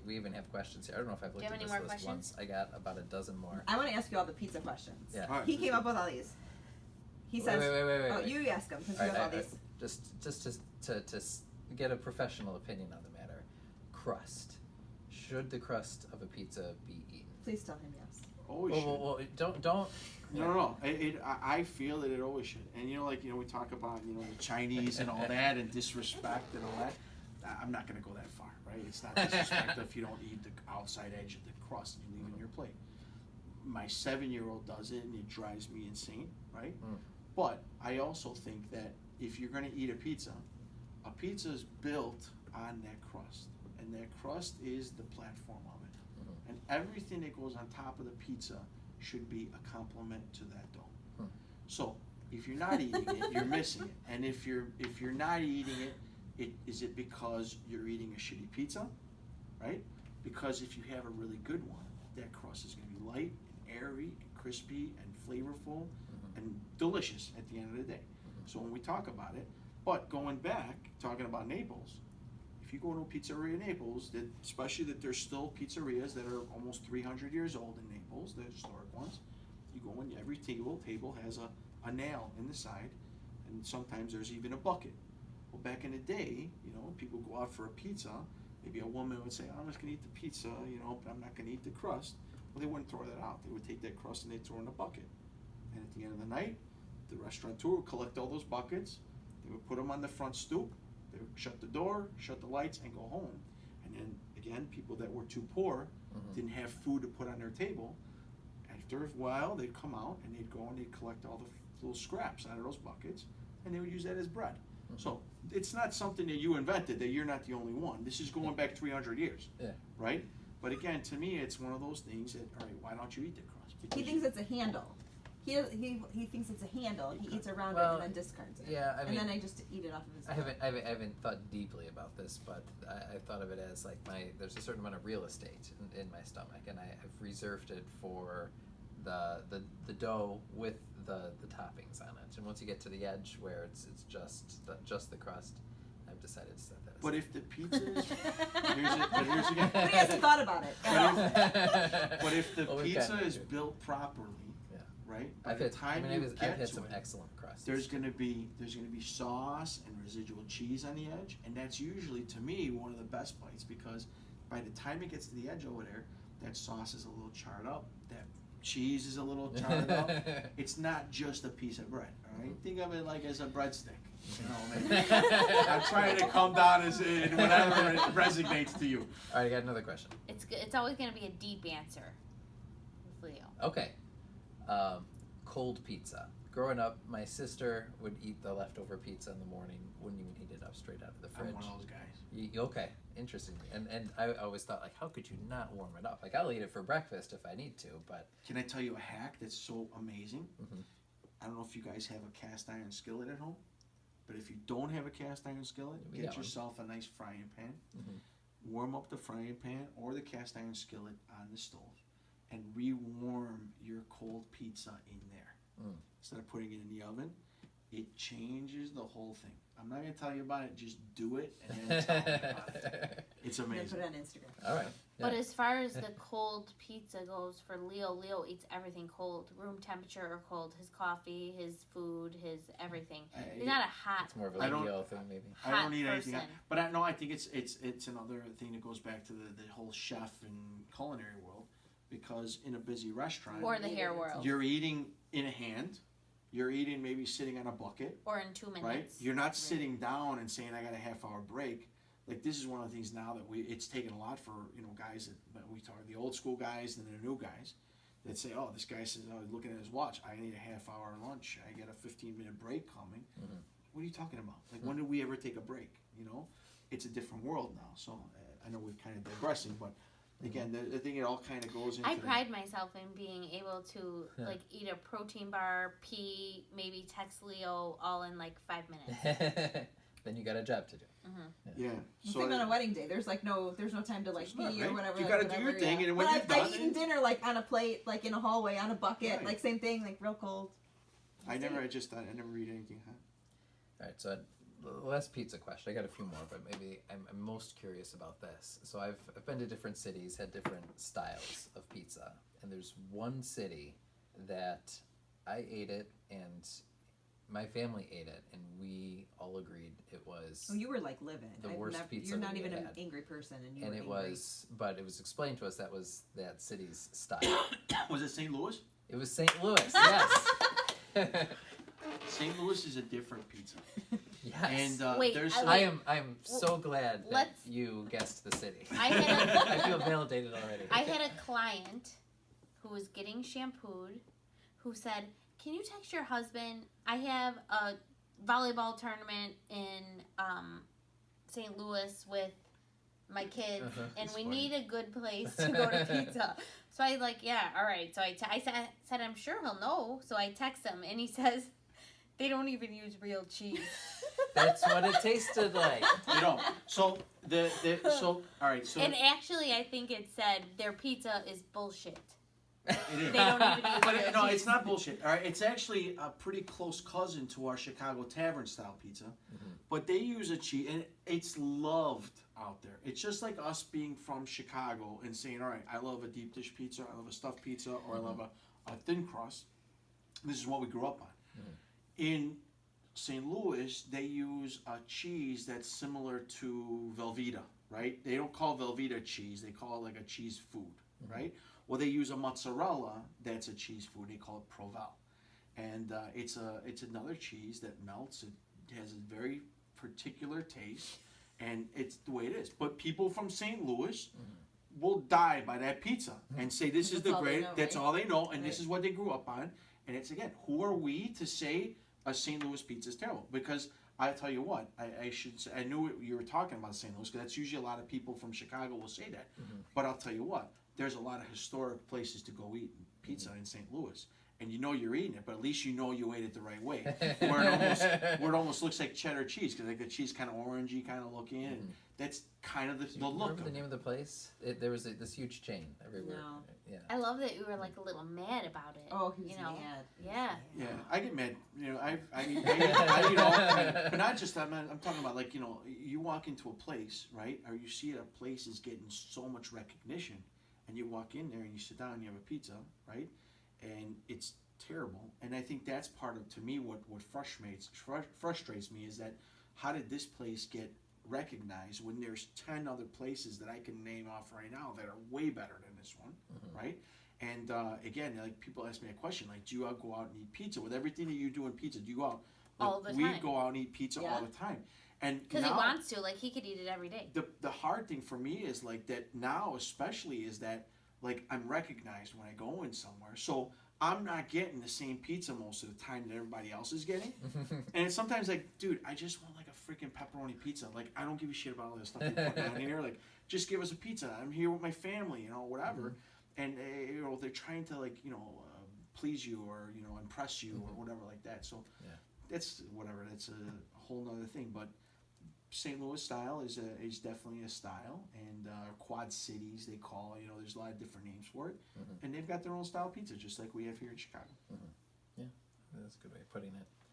we even have questions here. I don't know if I've looked at this list questions? Once. I got about a dozen more. I want to ask you all the pizza questions. Yeah. Right. He came up with all these. He says, wait. Oh, you ask him because you have all these. Just to get a professional opinion on the matter. Crust. Should the crust of a pizza be eaten? Please tell him yes. Always should. Well, don't. No. I feel that it always should. And we talk about the Chinese and all that and disrespect and all that. I'm not going to go that far, right? It's not disrespect if you don't eat the outside edge of the crust and you leave it in your plate. My 7-year-old does it and it drives me insane, right? But I also think that if you're going to eat a pizza is built on that crust. And that crust is the platform of it. And everything that goes on top of the pizza should be a complement to that dough. So if you're not eating it, you're missing it. And if you're not eating it, is it because you're eating a shitty pizza, right? Because if you have a really good one, that crust is going to be light and airy and crispy and flavorful and delicious at the end of the day. So when we talk about it, but going back, talking about Naples, if you go to a pizzeria in Naples, especially that there's still pizzerias that are almost 300 years old in Naples, the historic ones, you go in, every table has a nail in the side, and sometimes there's even a bucket. Well, back in the day, people go out for a pizza, maybe a woman would say, I'm just going to eat the pizza, but I'm not going to eat the crust. Well, they wouldn't throw that out. They would take that crust and they'd throw it in a bucket. And at the end of the night, the restaurateur would collect all those buckets, they would put them on the front stoop, they would shut the door, shut the lights, and go home. And then, again, people that were too poor, didn't have food to put on their table, after a while, they'd come out and they'd go and they'd collect all the little scraps out of those buckets, and they would use that as bread. So it's not something that you invented, that you're not the only one. This is going back 300 years, right? But again, to me, it's one of those things that, all right, why don't you eat the crust? Because he thinks it's a handle. He thinks it's a handle. He eats around it and then discards it. Yeah, I mean, and then I just eat it off of his. I haven't thought deeply about this, but I thought of it as like there's a certain amount of real estate in my stomach, and I have reserved it for the dough with the toppings on it. And once you get to the edge where it's just the crust, I've decided to set that aside. But if the pizza is here's again. But he hasn't thought about it. But if the pizza is built properly, right? I've had some excellent crust. There's gonna be sauce and residual cheese on the edge, and that's usually, to me, one of the best bites, because by the time it gets to the edge over there, that sauce is a little charred up, that cheese is a little charred up. It's not just a piece of bread, all right? Think of it like as a breadstick. I'm trying to come down as in whatever it resonates to you. All right, I got another question. It's always going to be a deep answer with Leo. Okay. Cold pizza. Growing up, my sister would eat the leftover pizza in the morning, wouldn't even heat it up straight out of the fridge. I'm one of those guys. Okay, interesting. And I always thought, like, how could you not warm it up? Like, I'll eat it for breakfast if I need to, but... Can I tell you a hack that's so amazing? I don't know if you guys have a cast iron skillet at home, but if you don't have a cast iron skillet, get yourself a nice frying pan, warm up the frying pan or the cast iron skillet on the stove, and rewarm your cold pizza in there. Instead of putting it in the oven, it changes the whole thing. I'm not going to tell you about it, just do it and then tell me about it. It's amazing. Put it on Instagram. All right. Yeah. But as far as the cold pizza goes for Leo eats everything cold, room temperature or cold. His coffee, his food, his everything. He's not a hot. It's more of a Leo thing, maybe. I don't eat anything hot. But I think it's another thing that goes back to the whole chef and culinary world, because in a busy restaurant or the hair world, you're eating in a hand. You're eating maybe sitting on a bucket. Or in 2 minutes. Right? You're not sitting down and saying, I got a half-hour break. Like, this is one of the things now that it's taken a lot for, guys that we talk, the old school guys and the new guys that say, oh, this guy says, looking at his watch, I need a half-hour lunch. I get a 15-minute break coming. What are you talking about? Like, when did we ever take a break? It's a different world now. So I know we're kind of digressing, but again, I think it all kind of goes into I pride myself in being able to eat a protein bar, pee, maybe text Leo all in like 5 minutes. Then you got a job to do. Yeah. So think on a wedding day, there's no time to like pee or whatever. You got to do your thing, and when you're done, I've eaten dinner like on a plate, like in a hallway on a bucket, like same thing, like real cold. I never eat anything hot. All right, so last pizza question. I got a few more, but maybe I'm most curious about this. So I've been to different cities, had different styles of pizza, and there's one city that I ate it and my family ate it, and we all agreed it was. Oh, you were like livid. The worst pizza You're that not we even an had. angry person, and you And were it angry. was, but it was explained to us that was that city's style. Was it St. Louis? It was St. Louis, yes. St. Louis is a different pizza. Yes. And Wait, there's I'm so glad that let's- you guessed the city. I had I feel validated already. I had a client who was getting shampooed who said, "Can you text your husband? I have a volleyball tournament in St. Louis with my kids, and That's we funny. need a good place to go to pizza." So I like, yeah, all right. So I said, "I'm sure he'll know." So I text him, and he says, "They don't even use real cheese." That's what it tasted like. You know, so so all right, so And actually, I think it said their pizza is bullshit. it is. They don't even use But real no, cheese. it's not bullshit. All right, it's actually a pretty close cousin to our Chicago tavern style pizza, but they use a cheese, and it's loved out there. It's just like us being from Chicago and saying, all right, I love a deep dish pizza, I love a stuffed pizza, or I love a thin crust. This is what we grew up on. In St. Louis, they use a cheese that's similar to Velveeta, right? They don't call Velveeta cheese; they call it like a cheese food, right? Well, they use a mozzarella that's a cheese food. They call it Provel, and it's another cheese that melts. It has a very particular taste, and it's the way it is. But people from St. Louis will die by that pizza and say this is That's the all they great. know, That's right? all they know, and this Right. is what they grew up on. And it's again, who are we to say a St. Louis pizza is terrible? Because I tell you what, I should say, I knew you were talking about St. Louis, because that's usually a lot of people from Chicago will say that. But I'll tell you what, there's a lot of historic places to go eat pizza in St. Louis. And you know you're eating it, but at least you know you ate it the right way. Where it almost looks like cheddar cheese, because like the cheese kind of orangey kind of looking, and that's kind of Do the you look remember of the it. name of the place? There was this huge chain everywhere. No. Yeah. I love that you were like a little mad about it. Oh, he's you know. mad. Yeah. Yeah, I get mad. You know, I you know, but not just that. I'm talking about like, you know, you walk into a place, right, or you see a place is getting so much recognition, and you walk in there and you sit down and you have a pizza, right, and it's terrible. And I think that's part of, to me, what frustrates me is that how did this place get recognized when there's 10 other places that I can name off right now that are way better than this one, right? And again, like people ask me a question like, do you go out and eat pizza? With everything that you do in pizza, do you go out? All the we time. go out and eat pizza Yeah. all the time. And Because he now, wants to. Like, he could eat it every day. the hard thing for me is like that now, especially, is that like I'm recognized when I go in somewhere. So I'm not getting the same pizza most of the time that everybody else is getting. And it's sometimes like, dude, I just want like a freaking pepperoni pizza. Like, I don't give a shit about all this stuff you're putting on here. Like, just give us a pizza. I'm here with my family, you know, whatever. And, you know, they're trying to like, you know, please you or, you know, impress you or whatever like that. So that's whatever. That's a whole nother thing. But St. Louis style is definitely a style, and Quad Cities they call it. You know, there's a lot of different names for it, and they've got their own style pizza, just like we have here in Chicago. Yeah, that's a good way of putting it.